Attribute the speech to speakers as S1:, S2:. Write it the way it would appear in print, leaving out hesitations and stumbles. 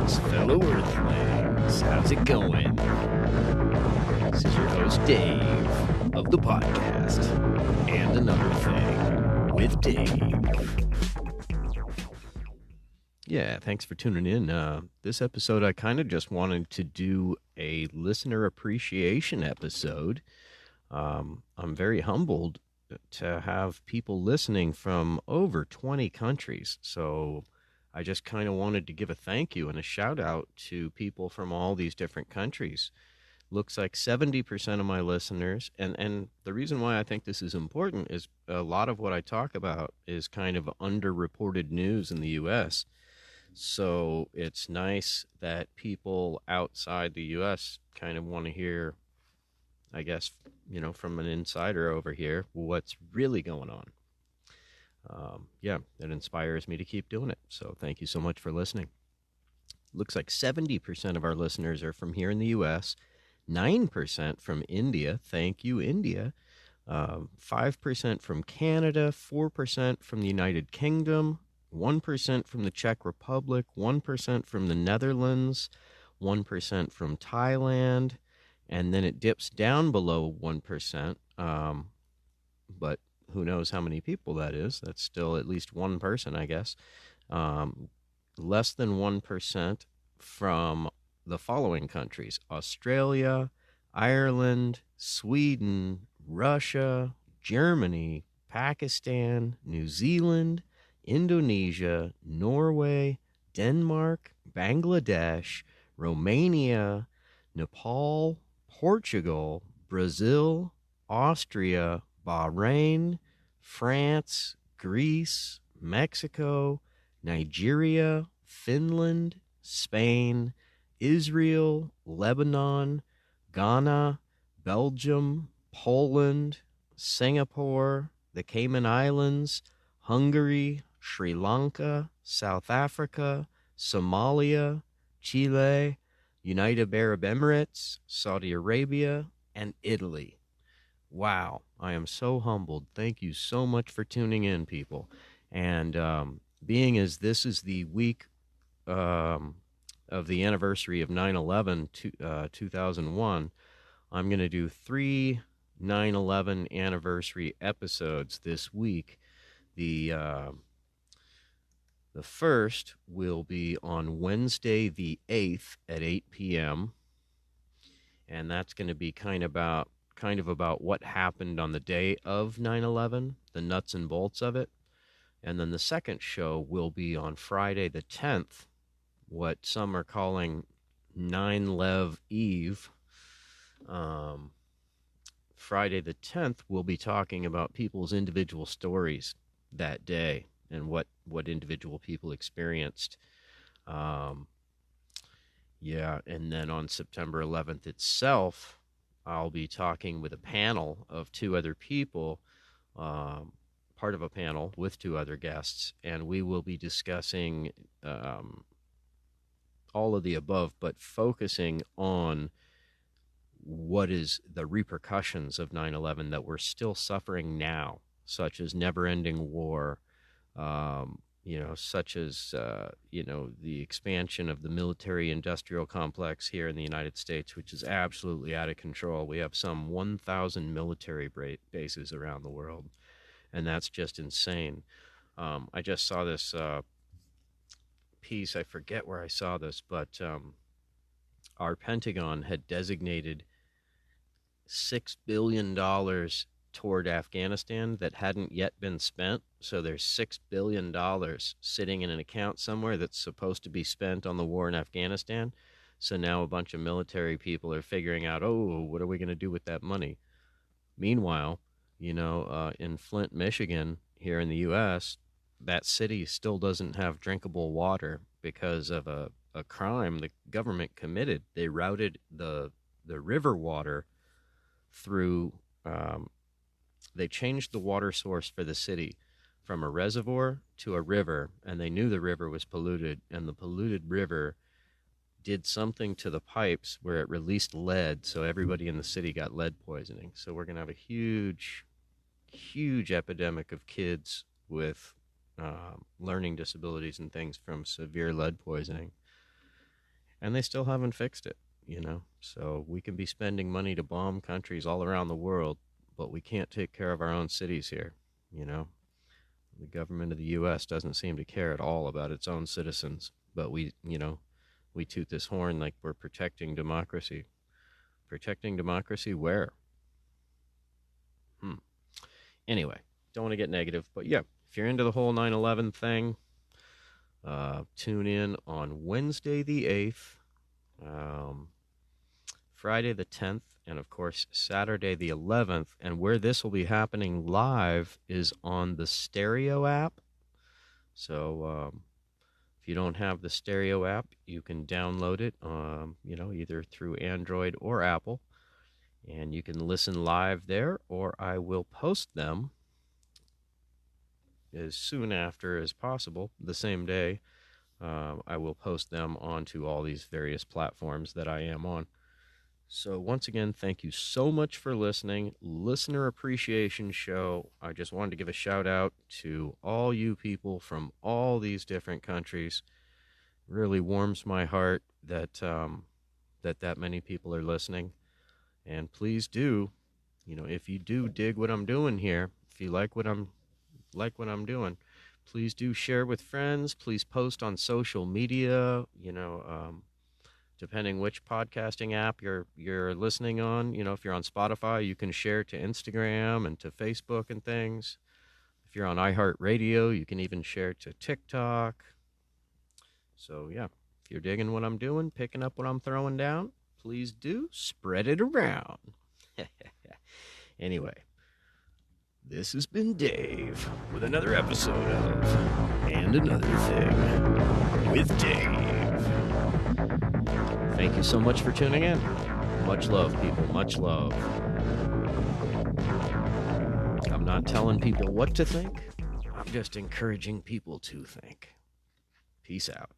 S1: Greetings, fellow Earthlings. How's it going? This is your host, Dave, of the podcast, And Another Thing with Dave. Yeah, thanks for tuning in. This episode, I kind of just wanted to do a listener appreciation episode. I'm very humbled to have people listening from over 20 countries. So I just kind of wanted to give a thank you and a shout out to people from all these different countries. Looks like 70% of my listeners, and the reason why I think this is important is a lot of what I talk about is kind of underreported news in the U.S. So it's nice that people outside the U.S. kind of want to hear, I guess, from an insider over here, what's really going on. It inspires me to keep doing it. So thank you so much for listening. Looks like 70% of our listeners are from here in the U.S., 9% from India. Thank you, India. 5% from Canada, 4% from the United Kingdom, 1% from the Czech Republic, 1% from the Netherlands, 1% from Thailand, and then it dips down below 1%, but who knows how many people that is. That's still at least one person, I guess. Less than 1% from the following countries: Australia, Ireland, Sweden, Russia, Germany, Pakistan, New Zealand, Indonesia, Norway, Denmark, Bangladesh, Romania, Nepal, Portugal, Brazil, Austria, Bahrain, France, Greece, Mexico, Nigeria, Finland, Spain, Israel, Lebanon, Ghana, Belgium, Poland, Singapore, the Cayman Islands, Hungary, Sri Lanka, South Africa, Somalia, Chile, United Arab Emirates, Saudi Arabia, and Italy. Wow, I am so humbled. Thank you so much for tuning in, people. And being as this is the week of the anniversary of 9/11, 2001, I'm going to do 3 9/11 anniversary episodes this week. The first will be on Wednesday the 8th at 8 p.m., and that's going to be kind of about what happened on the day of 9/11, the nuts and bolts of it. And then the second show will be on Friday the 10th, what some are calling 9/11 Eve. Friday the 10th, we'll be talking about people's individual stories that day and what individual people experienced. And then on September 11th itself, I'll be talking with a panel of 2 other people, part of a panel with 2 other guests, and we will be discussing all of the above, but focusing on what is the repercussions of 9/11 that we're still suffering now, such as never-ending war, such as, the expansion of the military-industrial complex here in the United States, which is absolutely out of control. We have some 1,000 military bases around the world, and that's just insane. I just saw this piece. I forget where I saw this, but our Pentagon had designated $6 billion toward Afghanistan that hadn't yet been spent. So there's $6 billion sitting in an account somewhere that's supposed to be spent on the war in Afghanistan. So now a bunch of military people are figuring out, what are we going to do with that money? Meanwhile, in Flint, Michigan, here in the U.S., that city still doesn't have drinkable water because of a crime the government committed. They routed the river water through, they changed the water source for the city from a reservoir to a river, and they knew the river was polluted, and the polluted river did something to the pipes where it released lead, so everybody in the city got lead poisoning. So we're going to have a huge, huge epidemic of kids with learning disabilities and things from severe lead poisoning. and they still haven't fixed it, So we can be spending money to bomb countries all around the world, but we can't take care of our own cities here, The government of the U.S. doesn't seem to care at all about its own citizens, but we toot this horn like we're protecting democracy. Protecting democracy where? Anyway, don't want to get negative, but yeah, if you're into the whole 9/11 thing, tune in on Wednesday the 8th, Friday the 10th, and of course Saturday the 11th. And where this will be happening live is on the Stereo app. So if you don't have the Stereo app, you can download it, either through Android or Apple, and you can listen live there, or I will post them as soon after as possible, the same day. I will post them onto all these various platforms that I am on. So once again, thank you so much for listening. Listener Appreciation Show. I just wanted to give a shout out to all you people from all these different countries. It really warms my heart that that many people are listening. And please do, if you do dig what I'm doing here, if you like what I'm doing, please do share with friends. Please post on social media, depending which podcasting app you're listening on. If you're on Spotify, you can share to Instagram and to Facebook and things. If you're on iHeartRadio, you can even share to TikTok. So yeah, if you're digging what I'm doing, picking up what I'm throwing down, please do spread it around. Anyway, this has been Dave with another episode of And Another Thing with Dave. Thank you so much for tuning in. Much love, people. Much love. I'm not telling people what to think. I'm just encouraging people to think. Peace out.